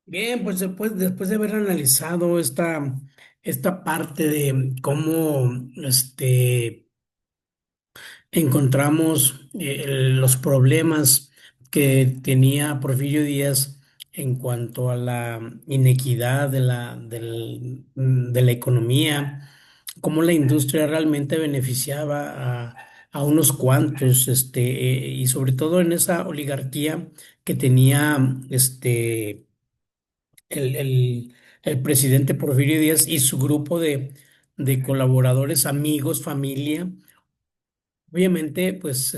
Bien, pues después de haber analizado esta parte de cómo encontramos los problemas que tenía Porfirio Díaz en cuanto a la inequidad de la economía, cómo la industria realmente beneficiaba a unos cuantos, y sobre todo en esa oligarquía que tenía el, el- el presidente Porfirio Díaz y su grupo de colaboradores, amigos, familia. Obviamente, pues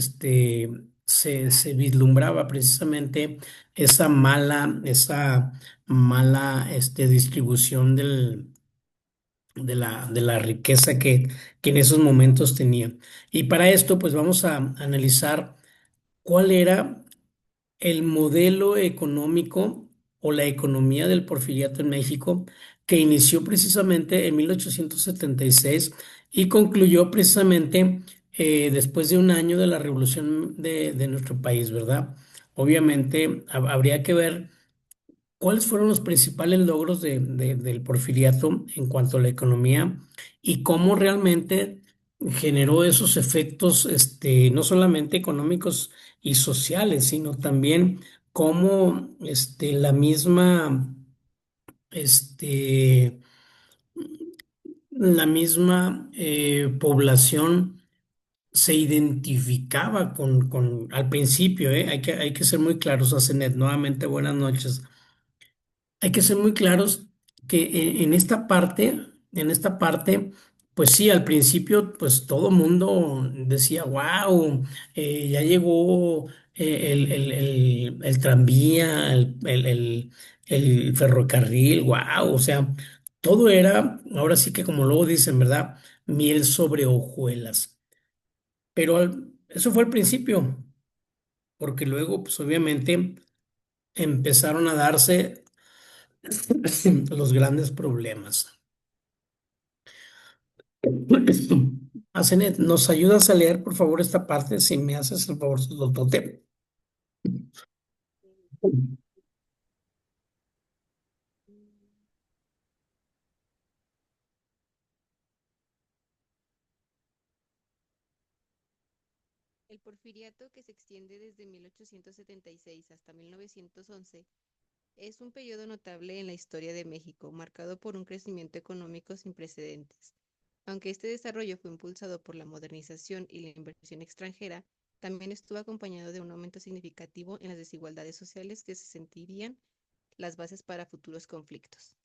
se vislumbraba precisamente esa mala distribución de la riqueza que en esos momentos tenía. Y para esto, pues vamos a analizar cuál era el modelo económico o la economía del porfiriato en México, que inició precisamente en 1876 y concluyó precisamente después de un año de la revolución de nuestro país, ¿verdad? Obviamente habría que ver cuáles fueron los principales logros del porfiriato en cuanto a la economía y cómo realmente generó esos efectos, no solamente económicos y sociales, sino también cómo este, población se identificaba al principio, hay que ser muy claros, Asenet, nuevamente buenas noches. Hay que ser muy claros que en esta parte, pues sí, al principio, pues todo mundo decía, wow, ya llegó el tranvía, el ferrocarril, wow, o sea, todo era, ahora sí que como luego dicen, ¿verdad? Miel sobre hojuelas. Pero eso fue al principio, porque luego, pues obviamente, empezaron a darse los grandes problemas. Asenet, ¿nos ayudas a leer, por favor, esta parte? Si me haces el favor, Totote. El porfiriato, que se extiende desde 1876 hasta 1911, es un periodo notable en la historia de México, marcado por un crecimiento económico sin precedentes. Aunque este desarrollo fue impulsado por la modernización y la inversión extranjera, también estuvo acompañado de un aumento significativo en las desigualdades sociales que se sentirían las bases para futuros conflictos.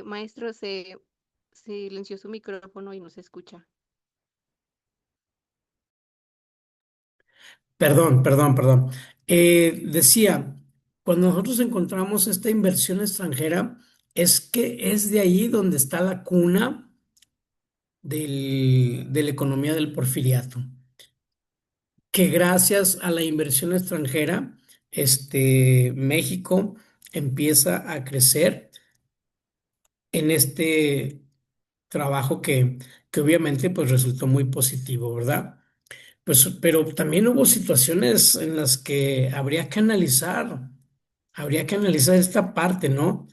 Maestro, se silenció su micrófono y no se escucha. Perdón, perdón, perdón. Decía, cuando nosotros encontramos esta inversión extranjera, es que es de ahí donde está la cuna de la economía del porfiriato, que gracias a la inversión extranjera, México empieza a crecer en este trabajo que obviamente pues resultó muy positivo, ¿verdad? Pues, pero también hubo situaciones en las que habría que analizar esta parte, ¿no?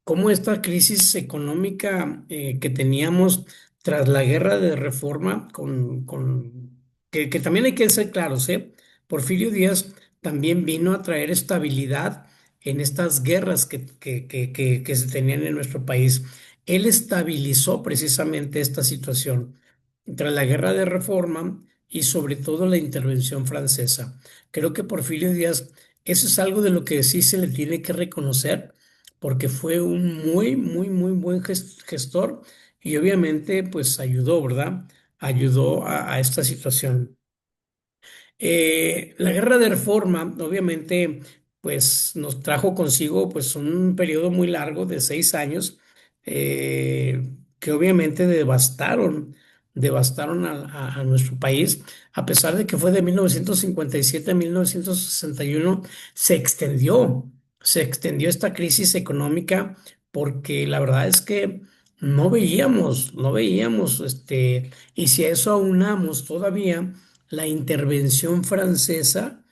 Cómo esta crisis económica que teníamos tras la guerra de reforma, que también hay que ser claros, ¿eh? Porfirio Díaz también vino a traer estabilidad en estas guerras que se tenían en nuestro país. Él estabilizó precisamente esta situación tras la guerra de reforma y sobre todo la intervención francesa. Creo que Porfirio Díaz, eso es algo de lo que sí se le tiene que reconocer porque fue un muy, muy, muy buen gestor y obviamente pues ayudó, ¿verdad? Ayudó a esta situación. La guerra de reforma, obviamente, pues nos trajo consigo pues un periodo muy largo de 6 años que obviamente devastaron a nuestro país, a pesar de que fue de 1957 a 1961, se extendió esta crisis económica porque la verdad es que no veíamos, y si a eso aunamos todavía la intervención francesa,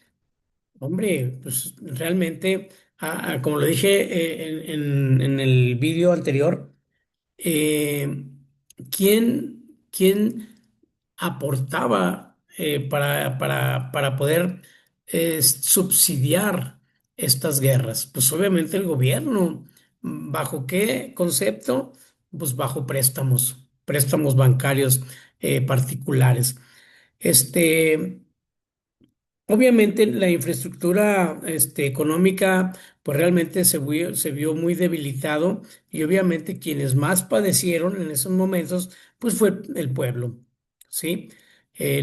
hombre, pues realmente, como lo dije en el vídeo anterior, eh, ¿quién aportaba para poder subsidiar estas guerras? Pues obviamente el gobierno. ¿Bajo qué concepto? Pues bajo préstamos bancarios particulares. Este, Obviamente la infraestructura económica pues realmente se vio muy debilitado y obviamente quienes más padecieron en esos momentos pues fue el pueblo, ¿sí?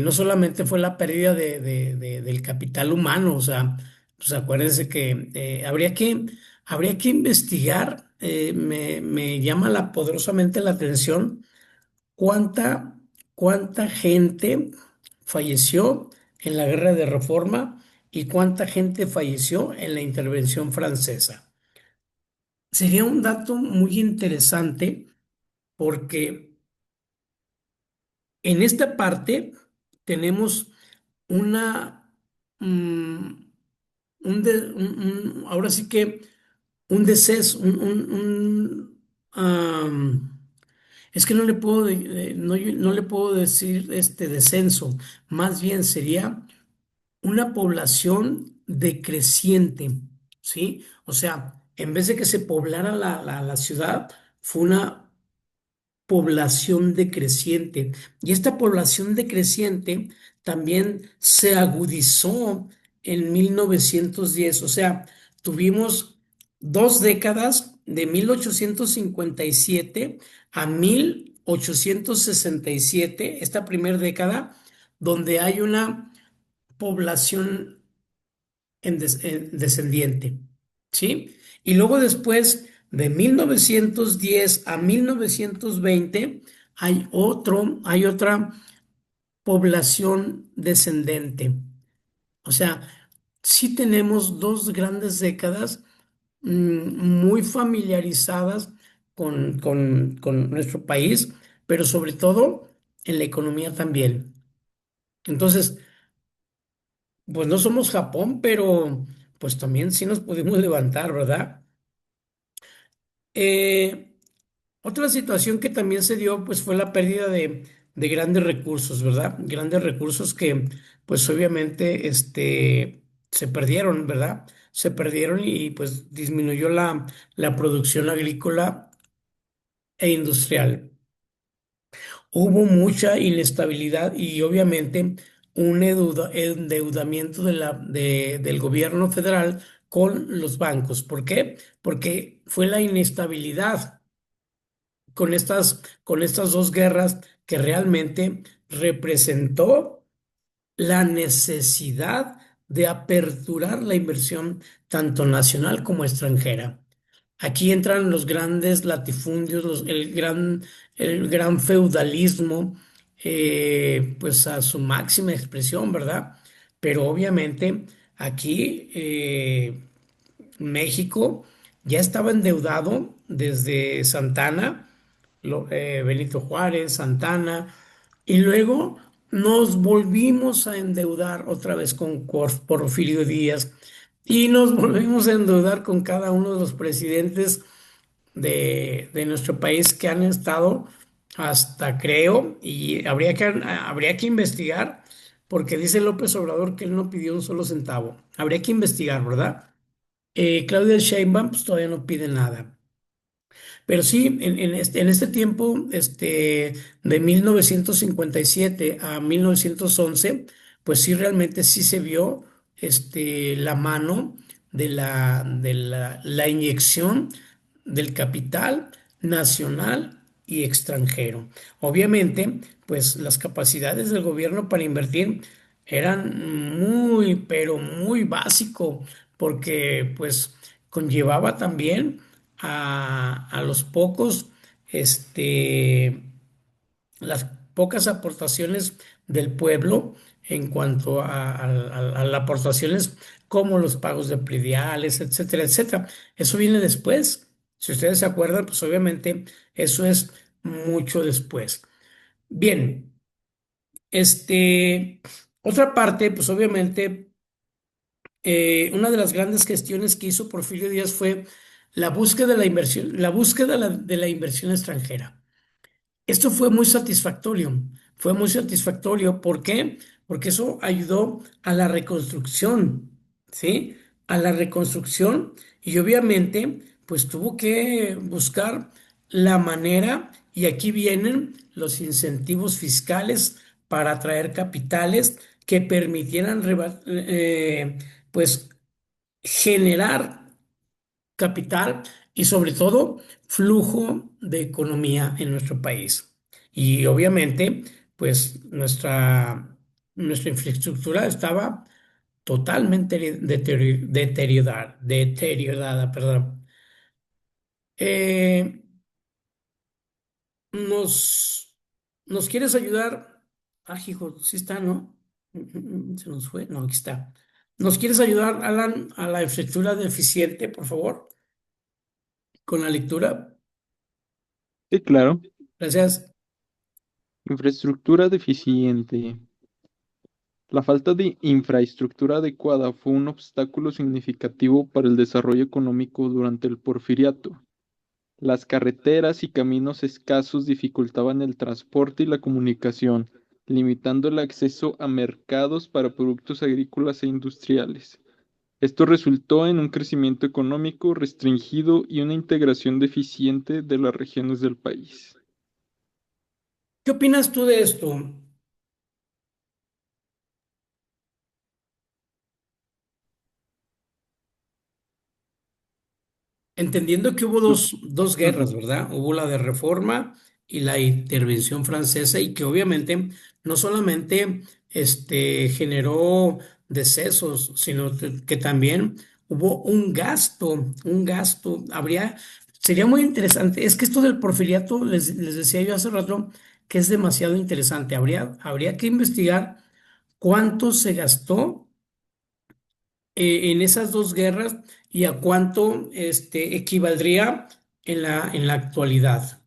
No solamente fue la pérdida del capital humano, o sea, pues acuérdense que habría que investigar, me llama poderosamente la atención ¿Cuánta, cuánta gente falleció en la guerra de Reforma y cuánta gente falleció en la intervención francesa? Sería un dato muy interesante porque en esta parte tenemos una, mm, ahora sí que un deceso, es que no le puedo decir este descenso, más bien sería una población decreciente, ¿sí? O sea, en vez de que se poblara la ciudad, fue una población decreciente. Y esta población decreciente también se agudizó en 1910. O sea, tuvimos 2 décadas de 1857 a 1867, esta primera década, donde hay una población en descendiente, ¿sí? Y luego después, de 1910 a 1920 hay otra población descendente. O sea, sí tenemos 2 grandes décadas muy familiarizadas con nuestro país, pero sobre todo en la economía también. Entonces, pues no somos Japón, pero pues también sí nos pudimos levantar, ¿verdad? Eh, Otra situación que también se dio, pues fue la pérdida de grandes recursos, ¿verdad? Grandes recursos que, pues obviamente, se perdieron, ¿verdad? Se perdieron y pues disminuyó la producción agrícola e industrial. Hubo mucha inestabilidad y obviamente un endeudamiento del gobierno federal con los bancos. ¿Por qué? Porque fue la inestabilidad con estas 2 guerras que realmente representó la necesidad de aperturar la inversión tanto nacional como extranjera. Aquí entran los grandes latifundios, el gran feudalismo, pues a su máxima expresión, ¿verdad? Pero obviamente aquí México ya estaba endeudado desde Santana, Benito Juárez, Santana, y luego nos volvimos a endeudar otra vez con Porfirio Díaz y nos volvimos a endeudar con cada uno de los presidentes de nuestro país que han estado hasta creo, y habría que investigar, porque dice López Obrador que él no pidió un solo centavo. Habría que investigar, ¿verdad? Claudia Sheinbaum pues, todavía no pide nada. Pero sí, en este tiempo, de 1957 a 1911, pues sí, realmente sí se vio, la mano de la inyección del capital nacional y extranjero. Obviamente, pues las capacidades del gobierno para invertir eran muy, pero muy básico, porque pues conllevaba también a los pocos, este, las pocas aportaciones del pueblo en cuanto a las aportaciones como los pagos de prediales, etcétera, etcétera. Eso viene después. Si ustedes se acuerdan, pues obviamente eso es mucho después. Bien, este, otra parte, pues obviamente, una de las grandes gestiones que hizo Porfirio Díaz fue la búsqueda de la inversión, la búsqueda de la inversión extranjera. Esto fue muy satisfactorio. ¿Por qué? Porque eso ayudó a la reconstrucción, ¿sí? A la reconstrucción y obviamente, pues tuvo que buscar la manera, y aquí vienen los incentivos fiscales para atraer capitales que permitieran, pues, generar capital y sobre todo flujo de economía en nuestro país. Y obviamente, pues nuestra infraestructura estaba totalmente deteriorada, perdón. Eh, nos, ¿Nos quieres ayudar? Ah, hijo, sí está, ¿no? Se nos fue. No, aquí está. ¿Nos quieres ayudar, Alan, a la infraestructura deficiente, por favor, con la lectura? Sí, claro. Gracias. Infraestructura deficiente. La falta de infraestructura adecuada fue un obstáculo significativo para el desarrollo económico durante el Porfiriato. Las carreteras y caminos escasos dificultaban el transporte y la comunicación, limitando el acceso a mercados para productos agrícolas e industriales. Esto resultó en un crecimiento económico restringido y una integración deficiente de las regiones del país. ¿Qué opinas tú de esto? Entendiendo que hubo Pues, dos guerras, ujú. ¿verdad? Hubo la de Reforma y la intervención francesa, y que obviamente no solamente generó decesos, sino que también hubo un gasto. Sería muy interesante. Es que esto del porfiriato, les decía yo hace rato, que es demasiado interesante. Habría que investigar cuánto se gastó en esas dos guerras y a cuánto equivaldría en la actualidad.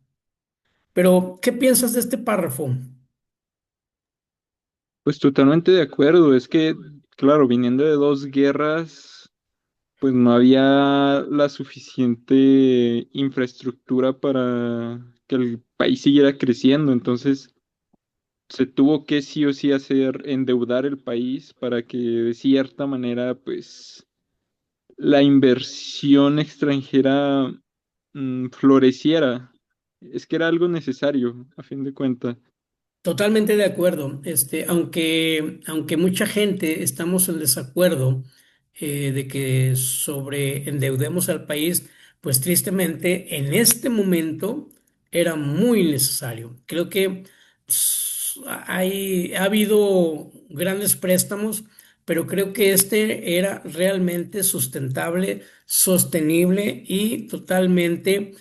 Pero, ¿qué piensas de este párrafo? Pues totalmente de acuerdo. Es que, claro, viniendo de dos guerras, pues no había la suficiente infraestructura para que el país siguiera creciendo. Entonces, se tuvo que sí o sí hacer endeudar el país para que de cierta manera, pues, la inversión extranjera floreciera. Es que era algo necesario, a fin de cuentas. Totalmente de acuerdo. Aunque mucha gente estamos en desacuerdo de que sobre endeudemos al país, pues tristemente en este momento era muy necesario. Creo que ha habido grandes préstamos, pero creo que este era realmente sustentable, sostenible y totalmente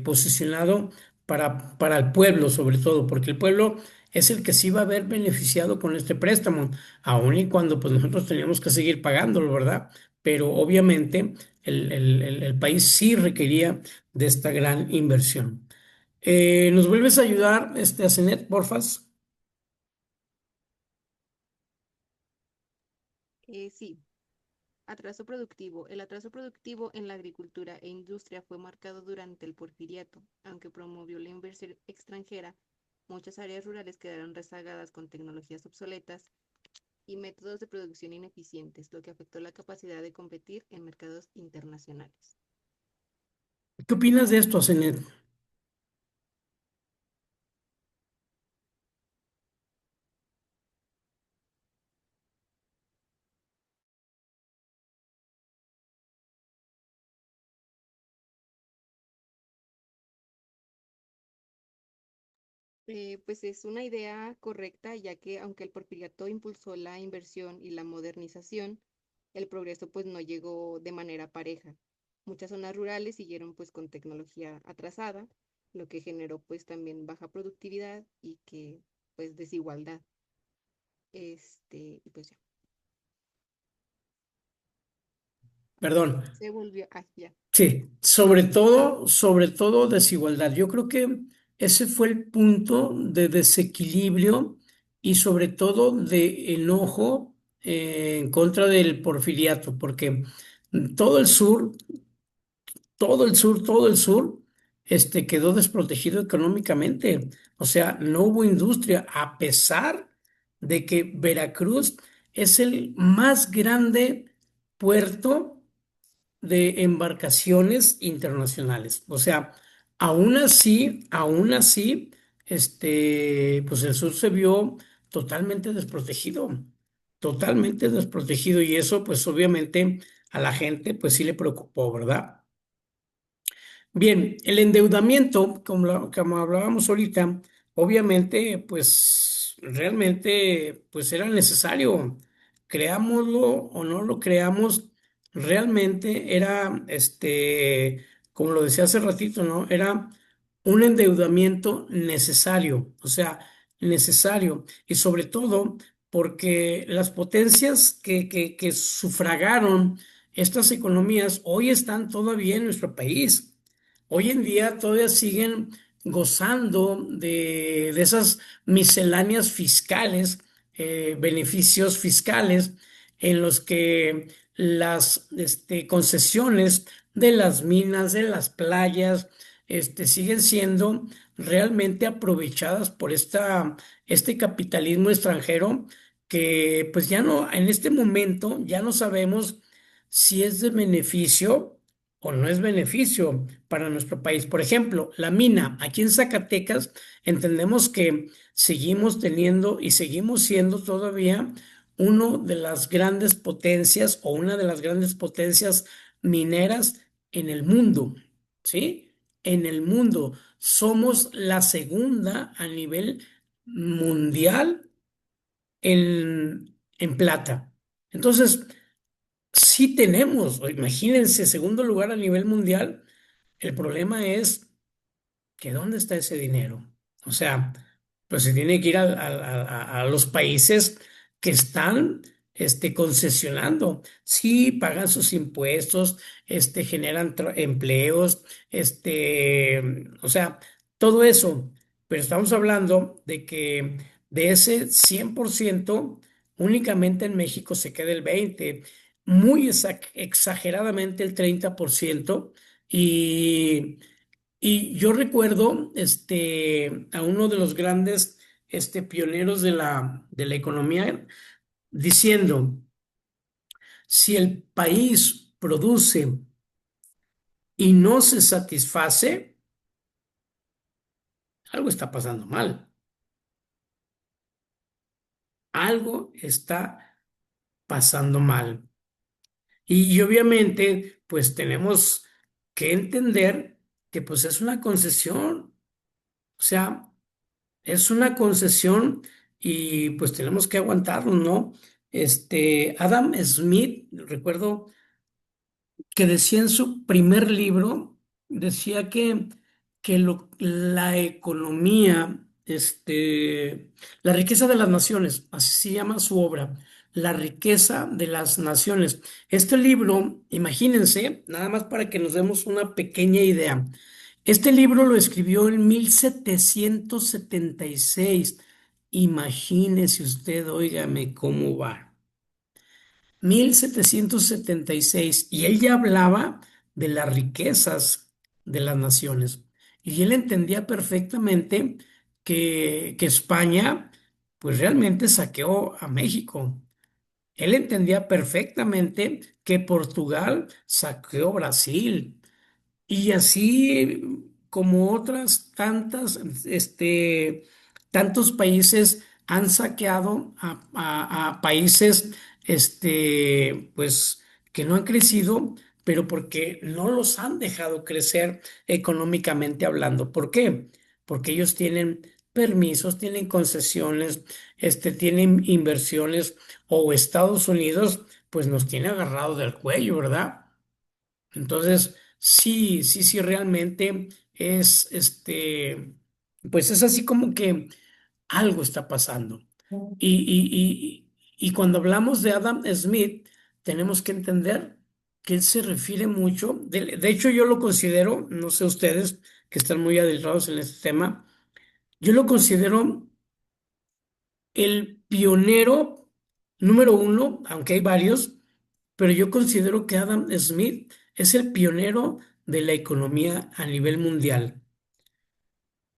posicionado para el pueblo, sobre todo, porque el pueblo es el que sí va a haber beneficiado con este préstamo, aun y cuando pues nosotros teníamos que seguir pagándolo, ¿verdad? Pero obviamente el país sí requería de esta gran inversión. ¿Nos vuelves a ayudar, a Cenet, porfas? Sí, atraso productivo. El atraso productivo en la agricultura e industria fue marcado durante el Porfiriato. Aunque promovió la inversión extranjera, muchas áreas rurales quedaron rezagadas con tecnologías obsoletas y métodos de producción ineficientes, lo que afectó la capacidad de competir en mercados internacionales. ¿Qué opinas de esto, Cenet? Pues es una idea correcta, ya que aunque el porfiriato impulsó la inversión y la modernización, el progreso pues no llegó de manera pareja. Muchas zonas rurales siguieron pues con tecnología atrasada lo que generó pues también baja productividad y que pues desigualdad. Y pues ya, Perdón. se volvió, ya. Sí, sobre todo desigualdad. Yo creo que ese fue el punto de desequilibrio y sobre todo de enojo en contra del porfiriato, porque todo el sur, todo el sur, quedó desprotegido económicamente. O sea, no hubo industria, a pesar de que Veracruz es el más grande puerto de embarcaciones internacionales. O sea, aún así, pues el sur se vio totalmente totalmente desprotegido y eso, pues obviamente a la gente, pues sí le preocupó, ¿verdad? Bien, el endeudamiento, como hablábamos ahorita, obviamente, pues realmente, pues era necesario, creámoslo o no lo creamos, realmente era, como lo decía hace ratito, ¿no? Era un endeudamiento necesario, o sea, necesario, y sobre todo porque las potencias que sufragaron estas economías hoy están todavía en nuestro país. Hoy en día todavía siguen gozando de esas misceláneas fiscales, beneficios fiscales, en los que las concesiones de las minas, de las playas, siguen siendo realmente aprovechadas por este capitalismo extranjero que pues ya no, en este momento ya no sabemos si es de beneficio o no es beneficio para nuestro país. Por ejemplo, la mina, aquí en Zacatecas, entendemos que seguimos teniendo y seguimos siendo todavía uno de las grandes potencias o una de las grandes potencias mineras en el mundo, ¿sí? En el mundo. Somos la segunda a nivel mundial en plata. Entonces, sí tenemos, imagínense, segundo lugar a nivel mundial. El problema es que ¿dónde está ese dinero? O sea, pues se tiene que ir a los países que están concesionando. Sí, pagan sus impuestos, generan empleos, o sea, todo eso. Pero estamos hablando de que de ese 100% únicamente en México se queda el 20%, muy exageradamente el 30%. Y yo recuerdo a uno de los grandes pioneros de la economía diciendo, si el país produce y no se satisface, algo está pasando mal, algo está pasando mal. Y obviamente, pues tenemos que entender que pues es una concesión, o sea, es una concesión y pues tenemos que aguantarlo, ¿no? Adam Smith, recuerdo que decía en su primer libro, decía que la economía, la riqueza de las naciones, así se llama su obra, la riqueza de las naciones. Este libro, imagínense, nada más para que nos demos una pequeña idea. Este libro lo escribió en 1776. Imagínese usted, óigame cómo va. 1776 y él ya hablaba de las riquezas de las naciones. Y él entendía perfectamente que España, pues realmente saqueó a México. Él entendía perfectamente que Portugal saqueó Brasil. Y así como otras tantos países han saqueado a países, pues, que no han crecido, pero porque no los han dejado crecer económicamente hablando. ¿Por qué? Porque ellos tienen permisos, tienen concesiones, tienen inversiones, o Estados Unidos, pues nos tiene agarrado del cuello, ¿verdad? Entonces, sí, sí, sí, realmente, es pues es así como que algo está pasando. Y, y cuando hablamos de Adam Smith, tenemos que entender que él se refiere mucho, de hecho yo lo considero, no sé ustedes que están muy adentrados en este tema, yo lo considero el pionero número uno, aunque hay varios, pero yo considero que Adam Smith es el pionero de la economía a nivel mundial.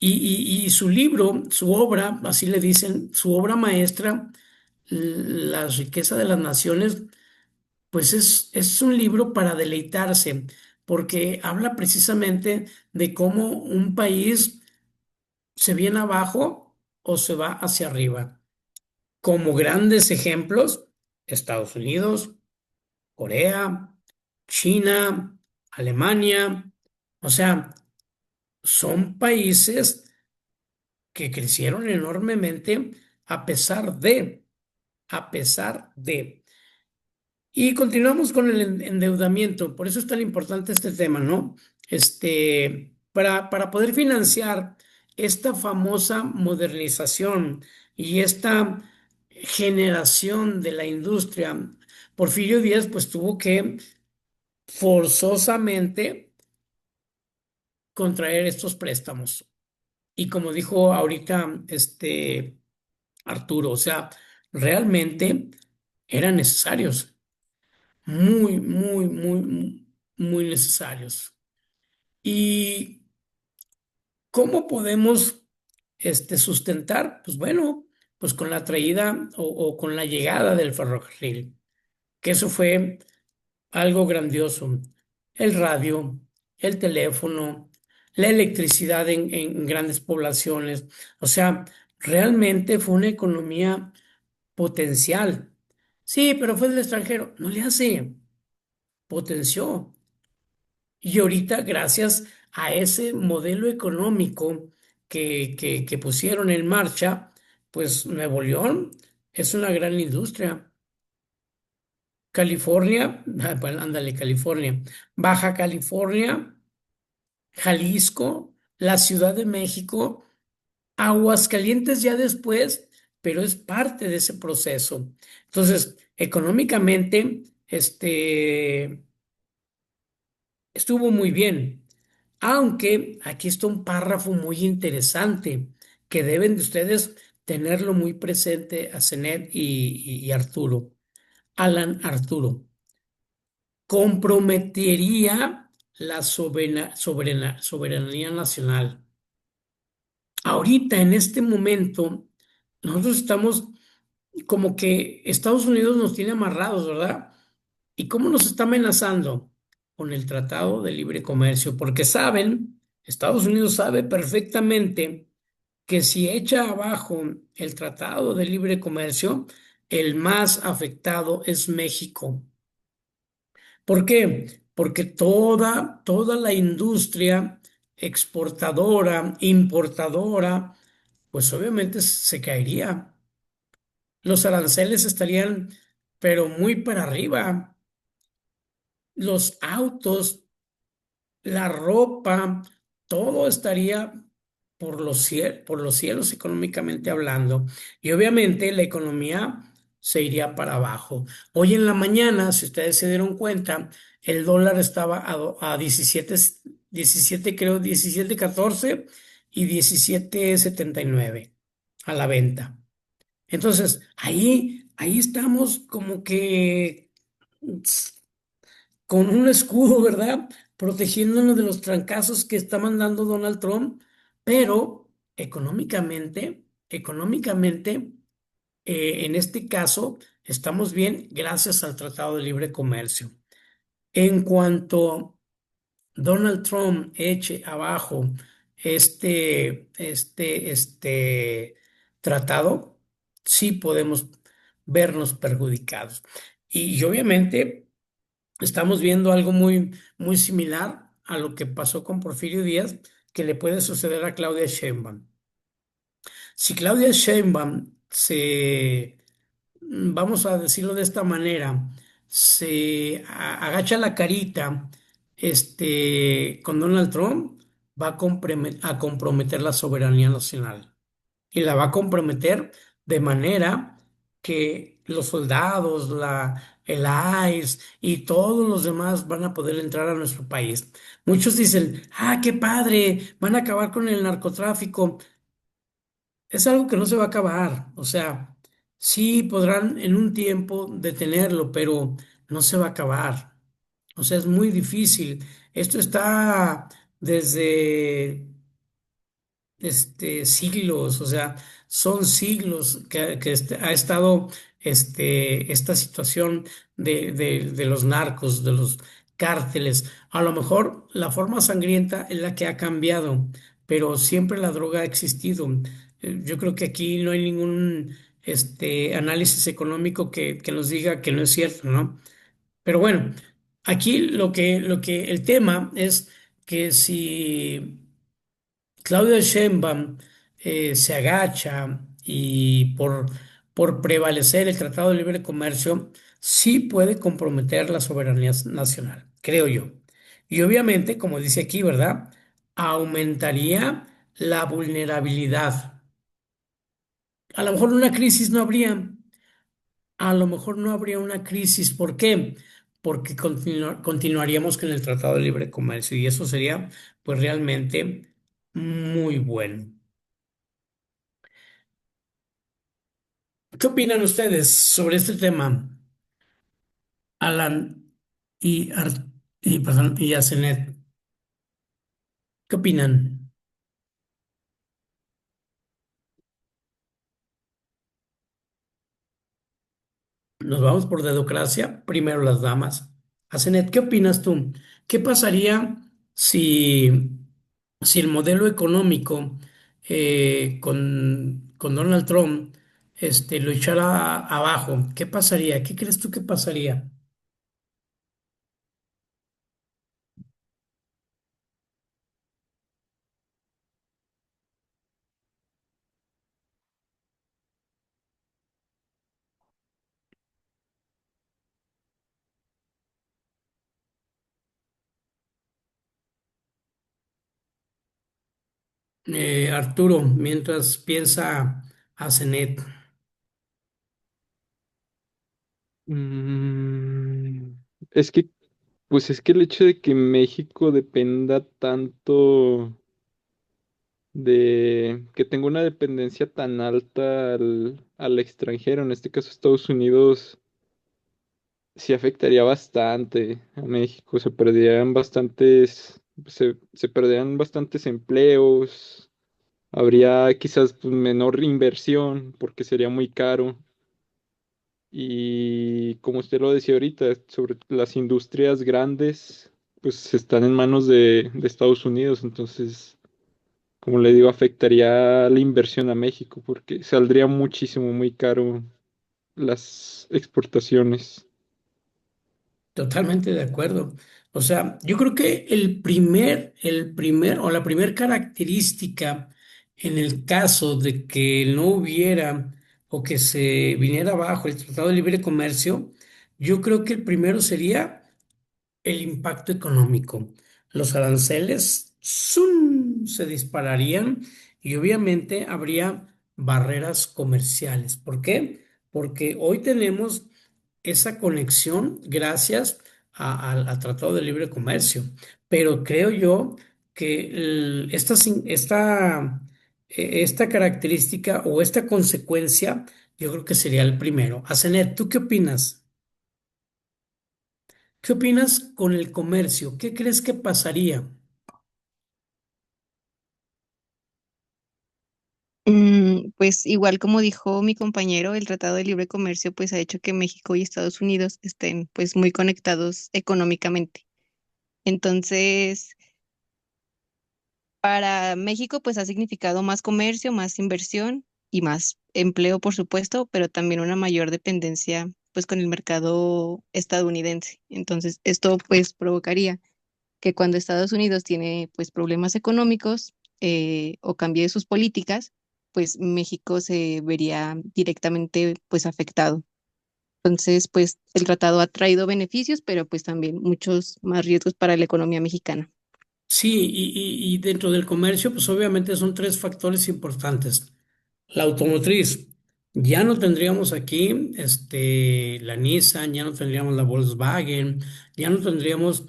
Y su libro, su obra, así le dicen, su obra maestra, La riqueza de las naciones, pues es un libro para deleitarse, porque habla precisamente de cómo un país se viene abajo o se va hacia arriba. Como grandes ejemplos, Estados Unidos, Corea, China, Alemania, o sea, son países que crecieron enormemente a pesar de. Y continuamos con el endeudamiento, por eso es tan importante este tema, ¿no? Para poder financiar esta famosa modernización y esta generación de la industria, Porfirio Díaz pues tuvo que forzosamente contraer estos préstamos. Y como dijo ahorita Arturo, o sea, realmente eran necesarios, muy, muy, muy, muy necesarios. ¿Y cómo podemos sustentar? Pues bueno, pues con la traída o con la llegada del ferrocarril, que eso fue algo grandioso. El radio, el teléfono, la electricidad en grandes poblaciones. O sea, realmente fue una economía potencial. Sí, pero fue del extranjero. No le hace, potenció. Y ahorita, gracias a ese modelo económico que pusieron en marcha, pues Nuevo León es una gran industria. California, bueno, ándale, California. Baja California, Jalisco, la Ciudad de México, Aguascalientes ya después, pero es parte de ese proceso. Entonces, económicamente, estuvo muy bien. Aunque aquí está un párrafo muy interesante que deben de ustedes tenerlo muy presente a Zenet y Arturo. Alan Arturo. Comprometería la soberanía nacional. Ahorita, en este momento, nosotros estamos como que Estados Unidos nos tiene amarrados, ¿verdad? ¿Y cómo nos está amenazando? Con el Tratado de Libre Comercio, porque saben, Estados Unidos sabe perfectamente que si echa abajo el Tratado de Libre Comercio, el más afectado es México. ¿Por qué? Porque toda la industria exportadora, importadora, pues obviamente se caería. Los aranceles estarían, pero muy para arriba. Los autos, la ropa, todo estaría por los cielos económicamente hablando. Y obviamente la economía se iría para abajo. Hoy en la mañana, si ustedes se dieron cuenta, el dólar estaba a 17 creo, 17.14 y 17.79 a la venta. Entonces, ahí estamos como que con un escudo, ¿verdad? Protegiéndonos de los trancazos que está mandando Donald Trump, pero económicamente, en este caso, estamos bien gracias al Tratado de Libre Comercio. En cuanto Donald Trump eche abajo este tratado, sí podemos vernos perjudicados. Y obviamente estamos viendo algo muy, muy similar a lo que pasó con Porfirio Díaz, que le puede suceder a Claudia Sheinbaum. Si Claudia Sheinbaum vamos a decirlo de esta manera, se agacha la carita, con Donald Trump, va a comprometer la soberanía nacional y la va a comprometer de manera que los soldados, el ICE y todos los demás van a poder entrar a nuestro país. Muchos dicen, ah, qué padre, van a acabar con el narcotráfico. Es algo que no se va a acabar. O sea, sí podrán en un tiempo detenerlo, pero no se va a acabar. O sea, es muy difícil. Esto está desde siglos, o sea, son siglos que ha estado esta situación de los narcos, de los cárteles. A lo mejor la forma sangrienta es la que ha cambiado, pero siempre la droga ha existido. Yo creo que aquí no hay ningún análisis económico que nos diga que no es cierto, ¿no? Pero bueno, aquí el tema es que si Claudio Sheinbaum se agacha y por prevalecer el Tratado de Libre Comercio, sí puede comprometer la soberanía nacional, creo yo. Y obviamente, como dice aquí, ¿verdad? Aumentaría la vulnerabilidad. A lo mejor una crisis no habría, a lo mejor no habría una crisis. ¿Por qué? Porque continuaríamos con el Tratado de Libre Comercio y eso sería pues realmente muy bueno. ¿Qué opinan ustedes sobre este tema, Alan y Asenet? ¿Qué opinan? Nos vamos por dedocracia, primero las damas. Asenet, ¿qué opinas tú? ¿Qué pasaría si, si el modelo económico con Donald Trump lo echara abajo? ¿Qué pasaría? ¿Qué crees tú que pasaría? Arturo, mientras piensa Asenet. Mm, es que, pues es que el hecho de que México dependa tanto de que tenga una dependencia tan alta al extranjero, en este caso Estados Unidos, sí afectaría bastante a México. Se perderían bastantes empleos, habría quizás pues, menor inversión porque sería muy caro. Y como usted lo decía ahorita, sobre las industrias grandes, pues están en manos de Estados Unidos. Entonces, como le digo, afectaría la inversión a México porque saldría muchísimo, muy caro las exportaciones. Totalmente de acuerdo. O sea, yo creo que o la primer característica en el caso de que no hubiera o que se viniera abajo el Tratado de Libre Comercio, yo creo que el primero sería el impacto económico. Los aranceles ¡zum! Se dispararían y obviamente habría barreras comerciales. ¿Por qué? Porque hoy tenemos esa conexión gracias al Tratado de Libre Comercio. Pero creo yo que esta característica o esta consecuencia, yo creo que sería el primero. Asenet, ¿tú qué opinas? ¿Qué opinas con el comercio? ¿Qué crees que pasaría? Pues igual como dijo mi compañero, el Tratado de Libre Comercio pues ha hecho que México y Estados Unidos estén pues muy conectados económicamente. Entonces, para México pues ha significado más comercio, más inversión y más empleo, por supuesto, pero también una mayor dependencia pues con el mercado estadounidense. Entonces, esto pues provocaría que cuando Estados Unidos tiene pues problemas económicos o cambie sus políticas, pues México se vería directamente pues afectado. Entonces, pues el tratado ha traído beneficios, pero pues también muchos más riesgos para la economía mexicana. Sí, y dentro del comercio, pues obviamente son tres factores importantes. La automotriz, ya no tendríamos aquí la Nissan, ya no tendríamos la Volkswagen, ya no tendríamos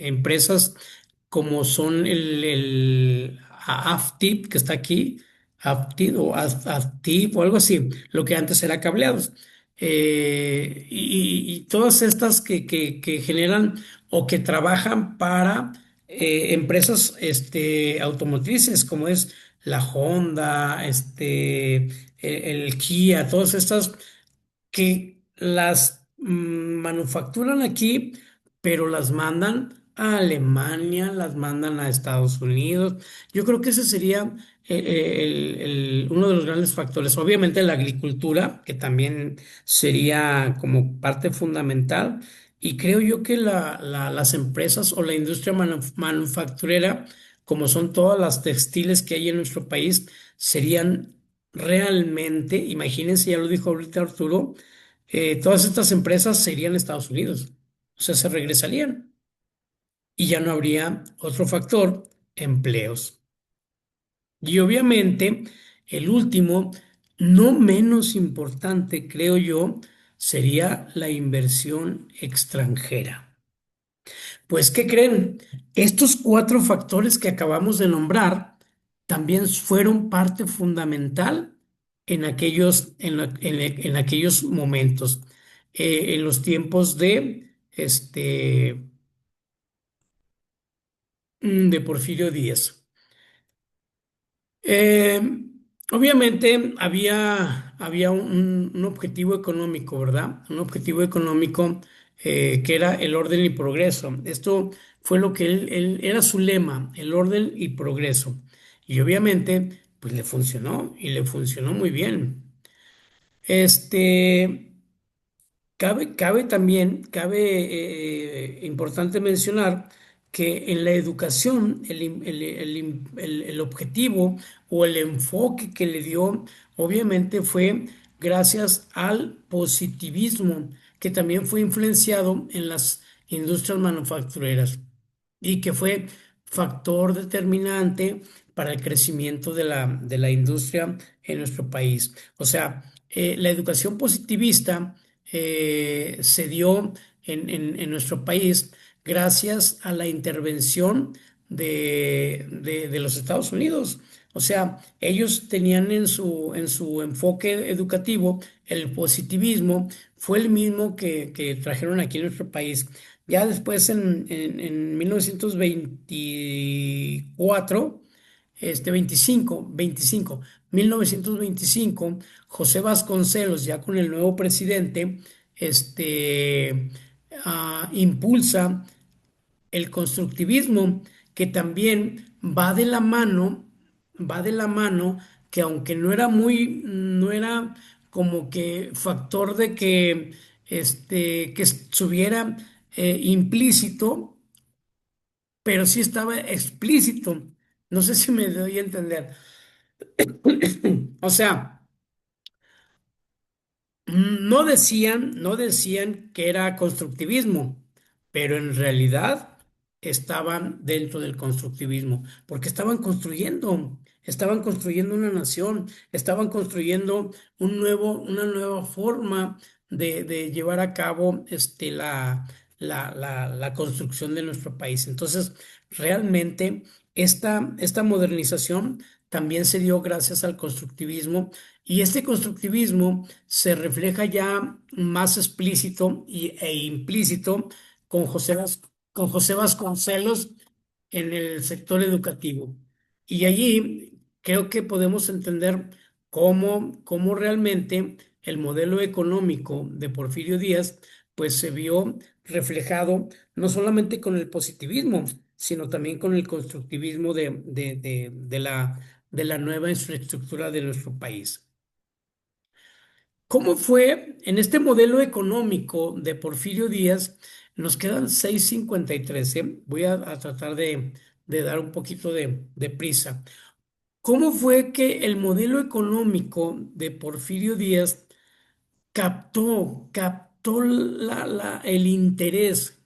empresas como son el Aftit, que está aquí, Aftit o Aftit o algo así, lo que antes era cableados. Y todas estas que generan o que trabajan para empresas automotrices, como es la Honda, el Kia, todas estas que las manufacturan aquí, pero las mandan a Alemania, las mandan a Estados Unidos. Yo creo que ese sería uno de los grandes factores. Obviamente la agricultura, que también sería como parte fundamental. Y creo yo que las empresas o la industria manufacturera, como son todas las textiles que hay en nuestro país, serían realmente, imagínense, ya lo dijo ahorita Arturo, todas estas empresas se irían a Estados Unidos, o sea, se regresarían y ya no habría otro factor, empleos. Y obviamente, el último, no menos importante, creo yo, sería la inversión extranjera. Pues, ¿qué creen? Estos cuatro factores que acabamos de nombrar también fueron parte fundamental en aquellos momentos, en los tiempos de Porfirio Díaz. Eh, obviamente había un objetivo económico, ¿verdad? Un objetivo económico que era el orden y progreso. Esto fue lo que él era su lema, el orden y progreso. Y obviamente, pues le funcionó y le funcionó muy bien. Este, cabe importante mencionar que en la educación el objetivo o el enfoque que le dio obviamente fue gracias al positivismo, que también fue influenciado en las industrias manufactureras y que fue factor determinante para el crecimiento de la industria en nuestro país. O sea, la educación positivista se dio en nuestro país gracias a la intervención de los Estados Unidos. O sea, ellos tenían en su enfoque educativo el positivismo, fue el mismo que trajeron aquí en nuestro país. Ya después, en 1924, 1925, José Vasconcelos, ya con el nuevo presidente, impulsa el constructivismo, que también va de la mano, que aunque no era como que factor de que estuviera implícito, pero sí estaba explícito. No sé si me doy a entender. O sea, no decían que era constructivismo, pero en realidad estaban dentro del constructivismo, porque estaban construyendo una nación, estaban construyendo una nueva forma de llevar a cabo la construcción de nuestro país. Entonces, realmente, esta modernización también se dio gracias al constructivismo, y este constructivismo se refleja ya más explícito e implícito con con José Vasconcelos en el sector educativo. Y allí creo que podemos entender cómo realmente el modelo económico de Porfirio Díaz pues se vio reflejado no solamente con el positivismo, sino también con el constructivismo de la nueva infraestructura de nuestro país. ¿Cómo fue en este modelo económico de Porfirio Díaz? Nos quedan 6:53, ¿eh? Voy a tratar de dar un poquito de prisa. ¿Cómo fue que el modelo económico de Porfirio Díaz captó el interés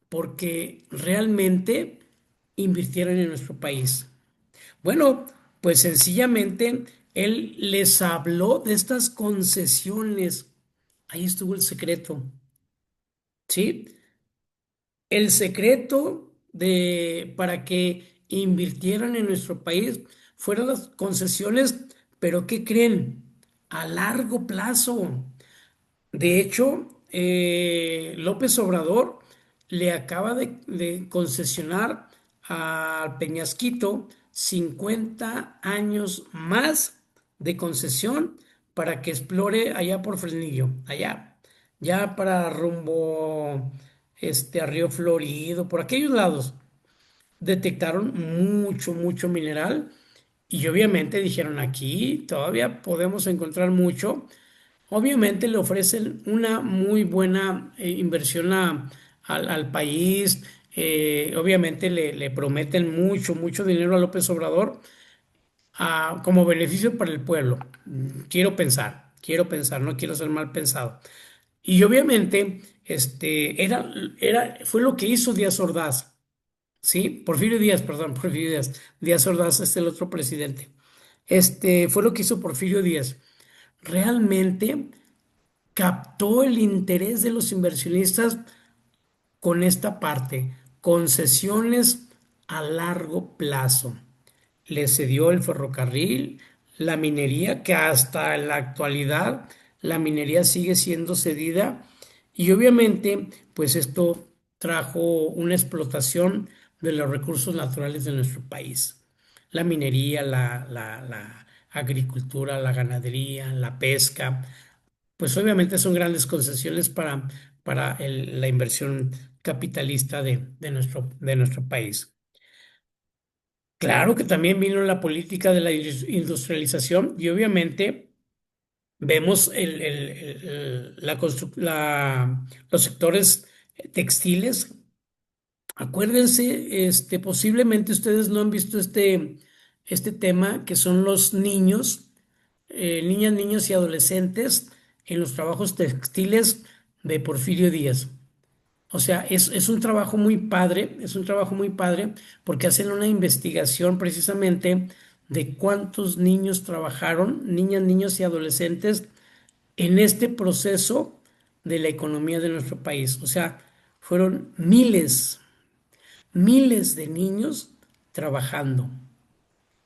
porque realmente invirtieron en nuestro país. Bueno, pues sencillamente él les habló de estas concesiones. Ahí estuvo el secreto, ¿sí? El secreto de para que invirtieran en nuestro país fueron las concesiones, pero ¿qué creen? A largo plazo. De hecho, López Obrador le acaba de concesionar al Peñasquito 50 años más de concesión para que explore allá por Fresnillo, allá, ya para rumbo a Río Florido, por aquellos lados. Detectaron mucho, mucho mineral y obviamente dijeron aquí todavía podemos encontrar mucho. Obviamente le ofrecen una muy buena inversión al país. Obviamente le prometen mucho, mucho dinero a López Obrador como beneficio para el pueblo. Quiero pensar, no quiero ser mal pensado. Y obviamente fue lo que hizo Díaz Ordaz, ¿sí? Porfirio Díaz, perdón, Porfirio Díaz. Díaz Ordaz es el otro presidente. Fue lo que hizo Porfirio Díaz. Realmente captó el interés de los inversionistas con esta parte, concesiones a largo plazo. Le cedió el ferrocarril, la minería, que hasta en la actualidad la minería sigue siendo cedida y obviamente pues esto trajo una explotación de los recursos naturales de nuestro país. La minería, la agricultura, la ganadería, la pesca, pues obviamente son grandes concesiones para la inversión capitalista de nuestro país. Claro que también vino la política de la industrialización y obviamente vemos los sectores textiles. Acuérdense, posiblemente ustedes no han visto este tema que son los niños, niñas, niños y adolescentes en los trabajos textiles de Porfirio Díaz. O sea, es un trabajo muy padre, es un trabajo muy padre porque hacen una investigación precisamente de cuántos niños trabajaron, niñas, niños y adolescentes en este proceso de la economía de nuestro país. O sea, fueron miles, miles de niños trabajando.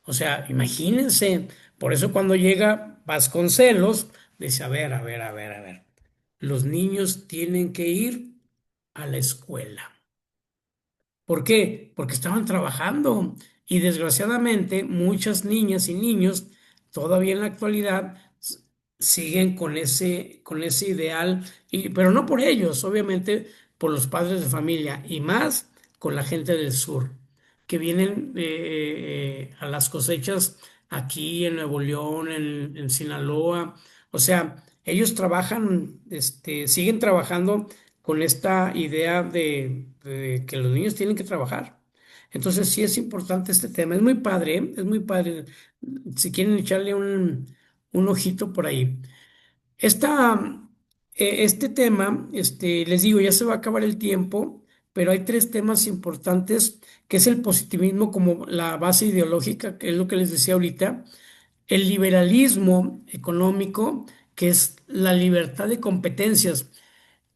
O sea, imagínense, por eso cuando llega Vasconcelos, dice, a ver, los niños tienen que ir a la escuela. ¿Por qué? Porque estaban trabajando y desgraciadamente muchas niñas y niños todavía en la actualidad siguen con ese ideal, pero no por ellos, obviamente por los padres de familia y más con la gente del sur que vienen a las cosechas aquí en Nuevo León, en Sinaloa. O sea, ellos trabajan, siguen trabajando con esta idea de que los niños tienen que trabajar. Entonces sí es importante este tema. Es muy padre, ¿eh? Es muy padre. Si quieren echarle un ojito por ahí. Esta, este tema, les digo, ya se va a acabar el tiempo, pero hay tres temas importantes, que es el positivismo como la base ideológica, que es lo que les decía ahorita, el liberalismo económico, que es la libertad de competencias.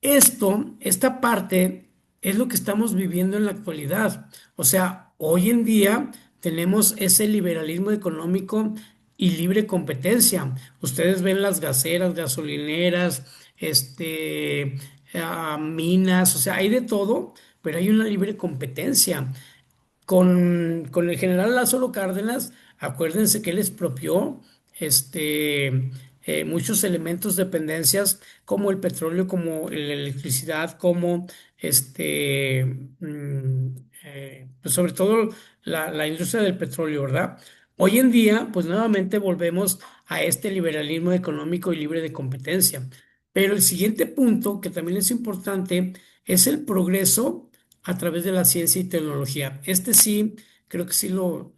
Esta parte es lo que estamos viviendo en la actualidad. O sea, hoy en día tenemos ese liberalismo económico y libre competencia. Ustedes ven las gaseras, gasolineras, minas, o sea, hay de todo, pero hay una libre competencia. Con el general Lázaro Cárdenas, acuérdense que él expropió muchos elementos, dependencias, como el petróleo, como la electricidad, como este, mm, pues sobre todo la industria del petróleo, ¿verdad? Hoy en día, pues nuevamente volvemos a este liberalismo económico y libre de competencia. Pero el siguiente punto, que también es importante, es el progreso a través de la ciencia y tecnología. Sí, creo que sí lo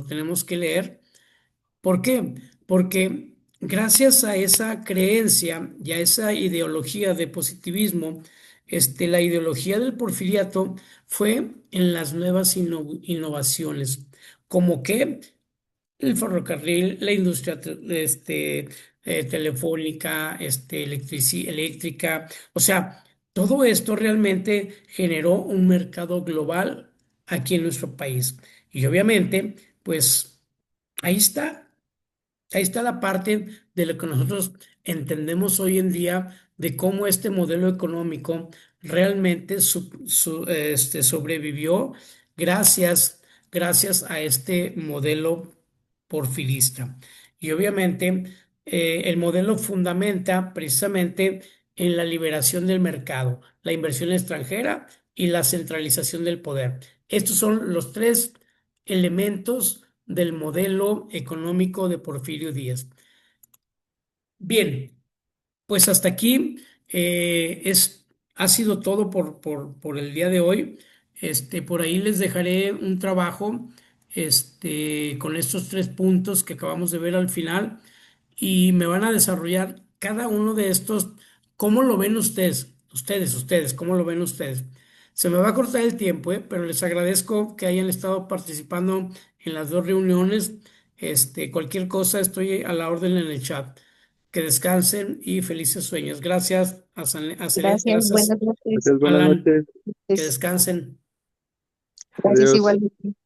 tenemos que leer. ¿Por qué? Porque gracias a esa creencia y a esa ideología de positivismo, la ideología del porfiriato fue en las nuevas innovaciones, como que el ferrocarril, la industria telefónica, eléctrica, o sea, todo esto realmente generó un mercado global aquí en nuestro país. Y obviamente, pues ahí está. Ahí está la parte de lo que nosotros entendemos hoy en día de cómo este modelo económico realmente sobrevivió gracias, gracias a este modelo porfirista. Y obviamente el modelo fundamenta precisamente en la liberación del mercado, la inversión extranjera y la centralización del poder. Estos son los tres elementos del modelo económico de Porfirio Díaz. Bien, pues hasta aquí ha sido todo por el día de hoy. Por ahí les dejaré un trabajo con estos tres puntos que acabamos de ver al final y me van a desarrollar cada uno de estos. ¿Cómo lo ven ustedes? ¿Cómo lo ven ustedes? Se me va a cortar el tiempo, pero les agradezco que hayan estado participando en las dos reuniones. Cualquier cosa, estoy a la orden en el chat. Que descansen y felices sueños. Gracias a Selene, Gracias, gracias buenas noches. Gracias, buenas Alan, noches. que Pues, descansen. gracias Adiós. igualmente.